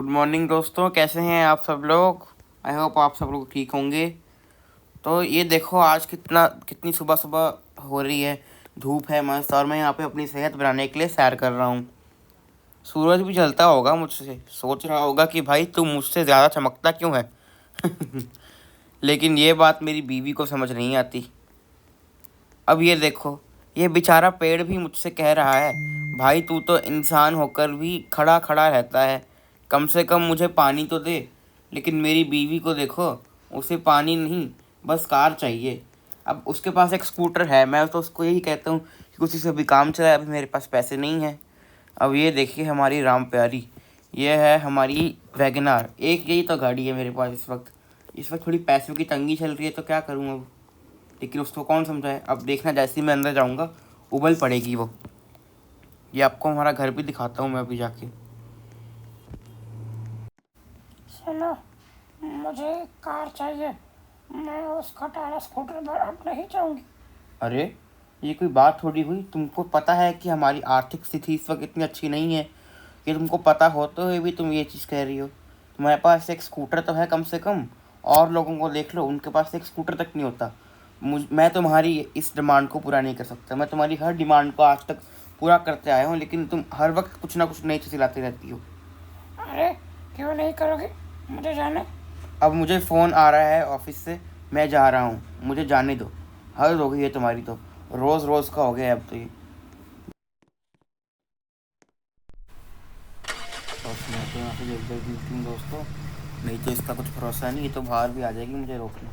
Good morning दोस्तों, कैसे हैं आप सब लोग। आई होप आप सब लोग ठीक होंगे। तो ये देखो आज कितनी सुबह सुबह हो रही है, धूप है मस्त, और मैं यहाँ पे अपनी सेहत बनाने के लिए सैर कर रहा हूँ। सूरज भी जलता होगा मुझसे, सोच रहा होगा कि भाई तू मुझसे ज़्यादा चमकता क्यों है। लेकिन ये बात मेरी बीवी को समझ नहीं आती। अब ये देखो, ये बेचारा पेड़ भी मुझसे कह रहा है, भाई तू तो इंसान होकर भी खड़ा खड़ा रहता है, कम से कम मुझे पानी तो दे। लेकिन मेरी बीवी को देखो, उसे पानी नहीं, बस कार चाहिए। अब उसके पास एक स्कूटर है, मैं तो उसको यही कहता हूँ कि उसी से भी काम चलाए, अभी मेरे पास पैसे नहीं हैं। अब ये देखिए हमारी राम प्यारी, ये है हमारी वैगनार। एक यही तो गाड़ी है मेरे पास इस वक्त थोड़ी पैसों की तंगी चल रही है, तो क्या करूँ अब। लेकिन उसको कौन समझाए। अब देखना, जैसे ही मैं अंदर जाऊंगा उबल पड़ेगी वो। ये आपको हमारा घर भी दिखाता हूँ मैं अभी जाके। सुनो, मुझे कार चाहिए। मैं उस खटारा स्कूटर पर अब नहीं जाऊंगी। अरे ये कोई बात थोड़ी हुई, तुमको पता है कि हमारी आर्थिक स्थिति इस वक्त इतनी अच्छी नहीं है कि तुमको पता होते हुए भी तुम ये चीज़ कह रही हो। तुम्हारे पास एक स्कूटर तो है कम से कम, और लोगों को देख लो, उनके पास एक स्कूटर तक नहीं होता। मैं तुम्हारी इस डिमांड को पूरा नहीं कर सकता। मैं तुम्हारी हर डिमांड को आज तक पूरा करते आया हूँ, लेकिन तुम हर वक्त कुछ ना कुछ नई चीज़ लाती रहती हो। अरे क्यों नहीं करोगे? मुझे जाने। अब मुझे फ़ोन आ रहा है ऑफिस से, मैं जा रहा हूँ, मुझे जाने दो। हद हो गई है तुम्हारी तो, रोज़ रोज़ का हो गया है अब तो ये। बस मैं तो यहाँ से जल्दी जल्दी निकलूँ दोस्तों, नहीं तो इसका कुछ भरोसा नहीं, ये तो बाहर भी आ जाएगी मुझे रोकने।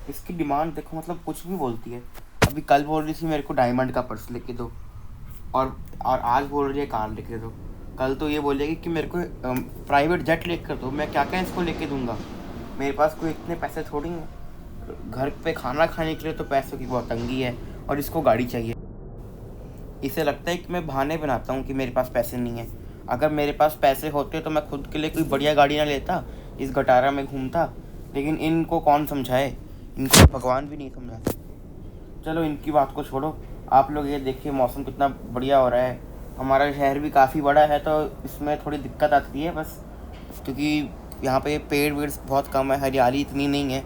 इसकी डिमांड देखो, मतलब कुछ भी बोलती है। अभी कल बोल रही थी मेरे को डायमंड का पर्स लेके दो, और आज बोल रही है कार लेके दो। कल तो ये बोलेगी कि मेरे को प्राइवेट जेट लेकर दो। मैं क्या क्या इसको लेके दूंगा, मेरे पास कोई इतने पैसे थोड़ी हैं। घर पे खाना खाने के लिए तो पैसों की बहुत तंगी है, और इसको गाड़ी चाहिए। इसे लगता है कि मैं बहाने बनाता हूँ कि मेरे पास पैसे नहीं है। अगर मेरे पास पैसे होते तो मैं खुद के लिए कोई बढ़िया गाड़ी ना लेता, इस गटारा में घूमता। लेकिन इनको कौन समझाए, इनको भगवान भी नहीं समझाते। चलो इनकी बात को छोड़ो, आप लोग ये देखिए मौसम कितना बढ़िया हो रहा है। हमारा शहर भी काफ़ी बड़ा है, तो इसमें थोड़ी दिक्कत आती है बस, क्योंकि यहाँ पे पेड़ वेड़ बहुत कम है, हरियाली इतनी नहीं है।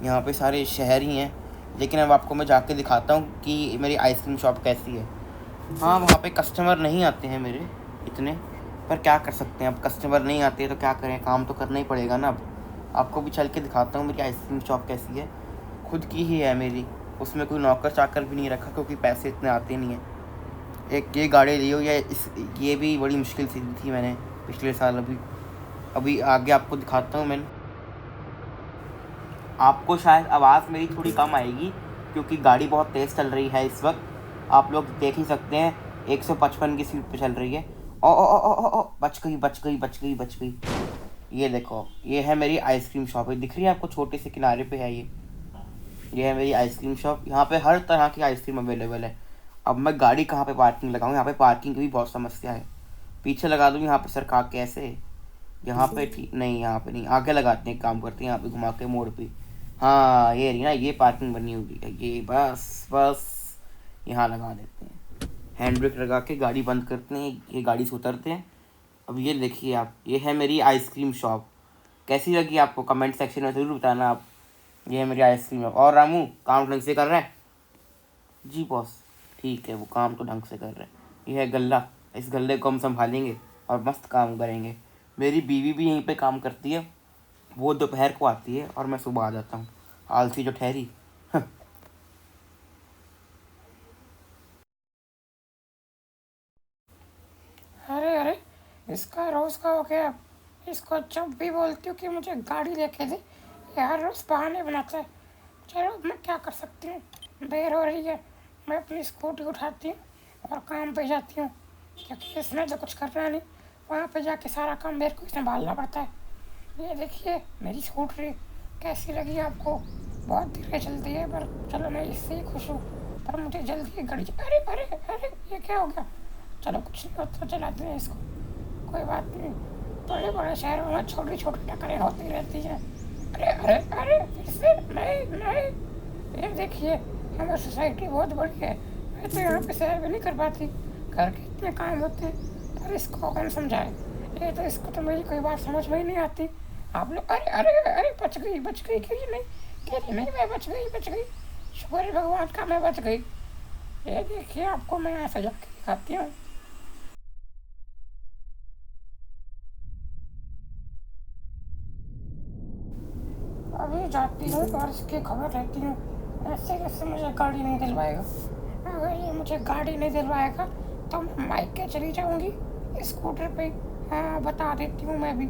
यहाँ पे सारे शहर ही हैं। लेकिन अब आपको मैं जाके दिखाता हूँ कि मेरी आइसक्रीम शॉप कैसी है। हाँ, वहाँ पे कस्टमर नहीं आते हैं मेरे इतने, पर क्या कर सकते हैं, अब कस्टमर नहीं आते तो क्या करें, काम तो करना ही पड़ेगा ना। अब आपको भी चल के दिखाता हूँ मेरी आइसक्रीम शॉप कैसी है। खुद की ही है मेरी, उसमें कोई नौकर चाकर भी नहीं रखा, क्योंकि पैसे इतने आते नहीं हैं। एक ये गाड़ी ली हो या ये भी बड़ी मुश्किल से ली थी मैंने पिछले साल। अभी अभी आगे आपको दिखाता हूँ मैं। आपको शायद आवाज़ मेरी थोड़ी कम आएगी, क्योंकि गाड़ी बहुत तेज़ चल रही है इस वक्त। आप लोग देख ही सकते हैं, 155 की स्पीड पे चल रही है। ओ, बच गई बच गई बच गई बच गई। ये देखो, ये है मेरी आइसक्रीम शॉप, है दिख रही है आपको, छोटे से किनारे पे है ये है मेरी आइसक्रीम शॉप। यहाँ पे हर तरह की आइसक्रीम अवेलेबल है। अब मैं गाड़ी कहाँ पे पार्किंग लगाऊँ, यहाँ पे पार्किंग की भी बहुत समस्या है। पीछे लगा दूँ यहाँ पे सरका कैसे, यहाँ पे ठीक नहीं, यहाँ पे नहीं, आगे लगाते हैं, काम करते हैं यहाँ पे घुमा के मोड़ पे। हाँ ये रही ना, ये पार्किंग बनी हुई है, ये बस बस यहाँ लगा देते हैं। हैंड ब्रेक लगा के गाड़ी बंद करते हैं, ये गाड़ी से उतरते हैं। अब ये देखिए आप, ये है मेरी आइसक्रीम शॉप। कैसी लगी आपको, कमेंट सेक्शन में ज़रूर बताना आप। ये है मेरी आइसक्रीम शॉप। और रामू काम ढंग से कर रहा है? जी बॉस, ठीक है, वो काम तो ढंग से कर रहा है। ये है गल्ला, इस गल्ले को हम संभालेंगे और मस्त काम करेंगे। मेरी बीवी भी यहीं पे काम करती है, वो दोपहर को आती है और मैं सुबह आ जाता हूँ। आलसी जो ठहरी। अरे अरे, इसका रोज का हो गया। इसको जब भी बोलती हूँ कि मुझे गाड़ी लेके दे, ये हर रोज बहाने बनाता है। चलो मैं क्या कर सकती हूँ, देर हो रही है। मैं अपनी स्कूटी उठाती हूँ और काम पे जाती हूँ, क्योंकि इसने तो कुछ करना नहीं। वहाँ पे जाके सारा काम मेरे को संभालना पड़ता है। ये देखिए मेरी स्कूटरी, कैसी लगी आपको? बहुत धीरे चलती है, पर चलो मैं इससे ही खुश हूँ। पर मुझे जल्दी गाड़ी अरे अरे अरे, ये क्या हो गया? चलो कुछ नहीं होता, चलाते हैं इसको, कोई बात नहीं। बड़े बड़े शहरों में छोटी छोटी टक्करें होती रहती हैं। अरे अरे अरे, फिर से नहीं नहीं। ये देखिए, हमारी सोसाइटी बहुत बड़ी है, मैं तो यहाँ पे सैर भी नहीं कर पाती, घर के इतने काम होते हैं। पर इसको कौन समझाए, ये तो इसको तो मेरी कोई बात समझ में ही नहीं आती। आप लोग अरे अरे अरे बच गई गिरी नहीं मैं बच गई। शुक्र है भगवान का मैं बच गई। ये देखिए आपको मैं ऐसा जाके दिखाती हूँ। अभी जाती हूँ और इसकी खबर लेती हूँ। ऐसे कैसे मुझे गाड़ी नहीं दिलवाएगा। अगर ये मुझे गाड़ी नहीं दिलवाएगा तो मैं मायके चली जाऊँगी स्कूटर पे। हाँ बता देती हूँ मैं भी।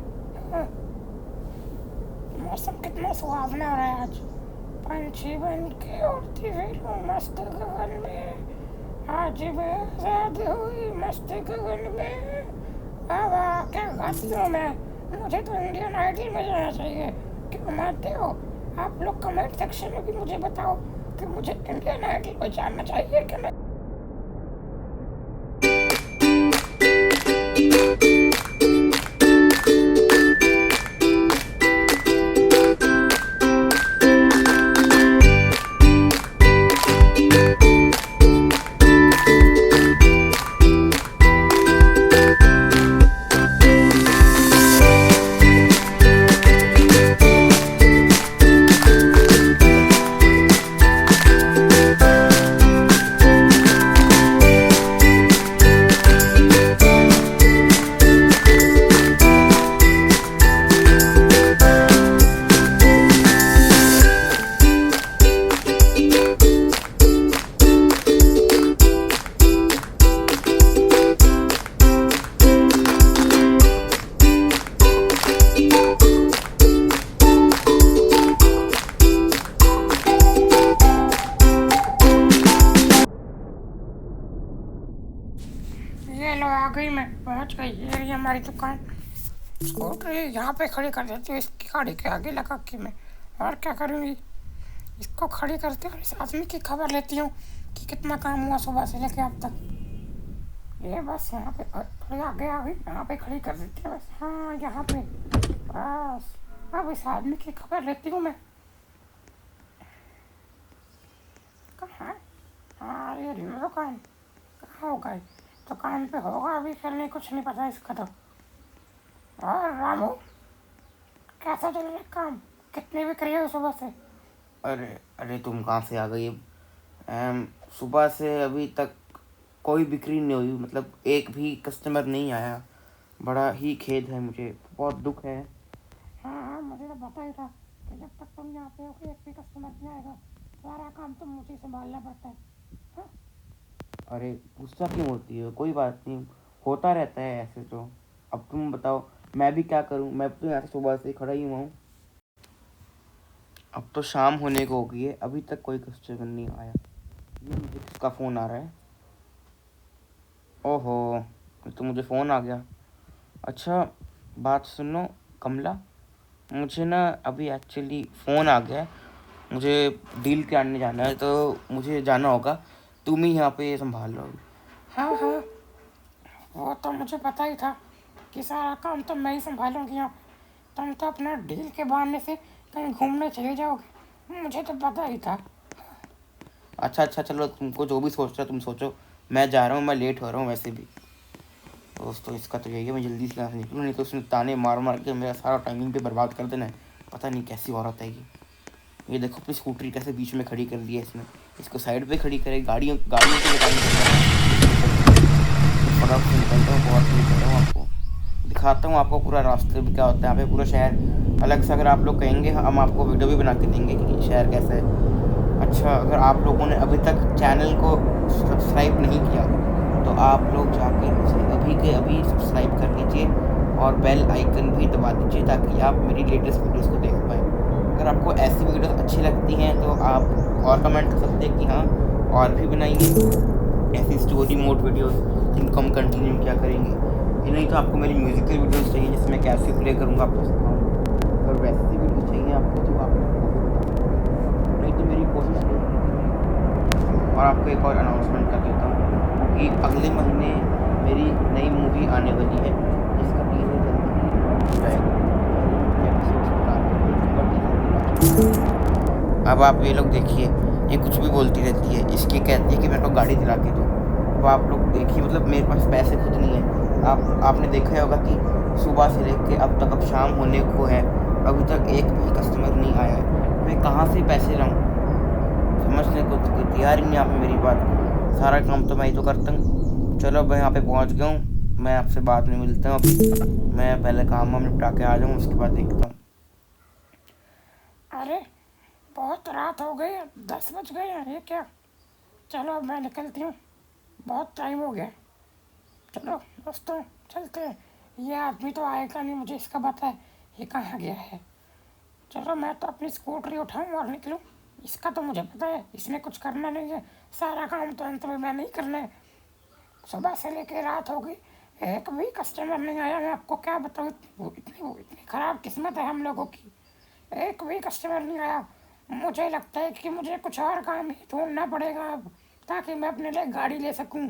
हाँ। मौसम कितना सुहावना हो रहा है आज। पंछी बन के उड़ती फिरूं मस्त गगन में। आज मैं आजाद हुई मस्त गगन में। वाह क्या गाती हूँ मैं। मुझे तो इंडियन आइडल में जाना चाहिए। क्यों मानते हो? आप लोग कमेंट सेक्शन में भी मुझे बताओ कि मुझे इंडियन आइडल में जाना चाहिए कि नहीं। ये लो आ गई मैं पहुंच गई। ये रही हमारी दुकान। स्कूटर यहाँ पे खड़ी कर देती हूँ इसकी गाड़ी के आगे लगा के मैं। और क्या करूँगी इसको खड़ी करते और इस आदमी की खबर लेती हूँ कि कितना काम हुआ सुबह से लेके अब तक। ये बस यहाँ पे थोड़ी आगे आ गई। यहाँ पे खड़ी कर देती हूँ बस। हाँ यहाँ पे बस। अब इस आदमी की खबर लेती हूँ मैं। कहाँ है? हाँ ये रही दुकान। कहाँ होगा? दुकान पे होगा अभी करने कुछ नहीं पता इसका तो। और रामू कैसा चल रहा है काम? कितने बिक्री है सुबह से? अरे अरे तुम कहाँ से आ गई? सुबह से अभी तक कोई बिक्री नहीं हुई, मतलब एक भी कस्टमर नहीं आया। बड़ा ही खेद है मुझे, बहुत दुख है। हाँ मुझे तो पता ही था कि जब तक तुम यहाँ पे हो एक भी कस्टमर नहीं आएगा सारा काम तुम मुझे संभालना पड़ता है। हाँ? अरे गुस्सा क्यों होती है? कोई बात नहीं, होता रहता है ऐसे तो। अब तुम बताओ मैं भी क्या करूं? मैं तो यहाँ से सुबह से खड़ा ही हुआ हूँ। अब तो शाम होने को हो गई है, अभी तक कोई कस्टमर नहीं आया। ये मुझे किसका फ़ोन आ रहा है? ओहो, तो मुझे फ़ोन आ गया। अच्छा बात सुनो कमला, मुझे ना अभी एक्चुअली फ़ोन आ गया है। मुझे डील कराने जाना है तो मुझे जाना होगा। तुम ही यहाँ पे संभाल लो। हाँ हाँ वो तो मुझे पता ही था कि सारा काम तो मैं ही संभालूंगी यहाँ पे। तुम तो अपना डील के बहाने से कहीं घूमने चले जाओगे, मुझे तो पता ही था। अच्छा चलो, तुमको जो भी सोचना तुम सोचो। मैं जा रहा हूँ, मैं लेट हो रहा हूँ वैसे भी। दोस्तों इसका तो यही है, मैं जल्दी से यहाँ से निकलूँ, नहीं तो उसने ताने मार मार के मेरा सारा टाइमिंग पे बर्बाद कर देना है। पता नहीं कैसी औरत है ये देखो अपनी स्कूटरी कैसे बीच में खड़ी कर दी है इसने। इसको साइड पे खड़ी करे, गाड़ियों को फटाफट से निकलता हूँ, बहुत देर कर रहा हूँ। आपको दिखाता हूँ आपको पूरा रास्ते में क्या होता है यहाँ पे, पूरा शहर अलग से। अगर आप लोग कहेंगे हम आपको वीडियो भी बना के देंगे कि शहर कैसा है। अच्छा अगर आप लोगों ने अभी तक चैनल को सब्सक्राइब नहीं किया तो आप लोग जाकर उसे अभी के अभी सब्सक्राइब कर लीजिए और बेल आइकन भी दबा दीजिए ताकि आप मेरी लेटेस्ट वीडियोस को देख पाएँ। अगर आपको ऐसी वीडियोस अच्छी लगती हैं तो आप और कमेंट कर सकते हैं कि हाँ और भी बनाइए ऐसी स्टोरी मोड वीडियोस जिनको हम कंटिन्यू क्या करेंगे। नहीं तो आपको मेरी म्यूज़िकल वीडियोस चाहिए जिसमें कैसे प्ले करूँगा आपको सिखाऊँ। अगर वैसी वीडियो चाहिए आपको तो आप नहीं तो मेरी कोशिश रहेगी। और आपको एक और अनाउंसमेंट कर देता हूँ कि अगले महीने मेरी नई मूवी आने वाली है जिसका टीजर जल्दी ही जाएगा। अब आप ये लोग देखिए, ये कुछ भी बोलती रहती है, इसकी कहती है कि मेरे को गाड़ी दिला के दो। अब आप लोग देखिए, मतलब मेरे पास पैसे खुद नहीं है। आपने देखा ही होगा कि सुबह से लेके अब तक, अब शाम होने को है, अभी तक एक भी कस्टमर नहीं आया है। मैं कहाँ से पैसे लाऊं? समझने को तो कोई तैयार ही नहीं आप मेरी बात को। सारा काम तो मैं ही तो करता हूँ। चलो मैं यहाँ पे पहुँच गया हूँ, मैं आपसे बाद में मिलता हूँ। अभी मैं पहले काम वाम निपटा के आ जाऊँ, उसके बाद देखता हूँ। अरे बहुत रात हो गई है, 10 बज गए हैं, ये क्या? चलो अब मैं निकलती हूँ, बहुत टाइम हो गया। चलो दोस्तों चलते हैं। ये आदमी तो आएगा नहीं, मुझे इसका पता है ये कहाँ गया है। चलो मैं तो अपनी स्कूटरी उठाऊँ और निकलूँ। इसका तो मुझे पता है इसने कुछ करना नहीं है, सारा काम तो अंत में मैंने ही करना है। सुबह से लेकर रात हो गई, एक भी कस्टमर नहीं आया। मैं आपको क्या बताऊँ, इतनी ख़राब किस्मत है हम लोगों की, एक भी कस्टमर नहीं आया। मुझे लगता है कि मुझे कुछ और काम ही ढूंढना पड़ेगा अब, ताकि मैं अपने लिए गाड़ी ले सकूं।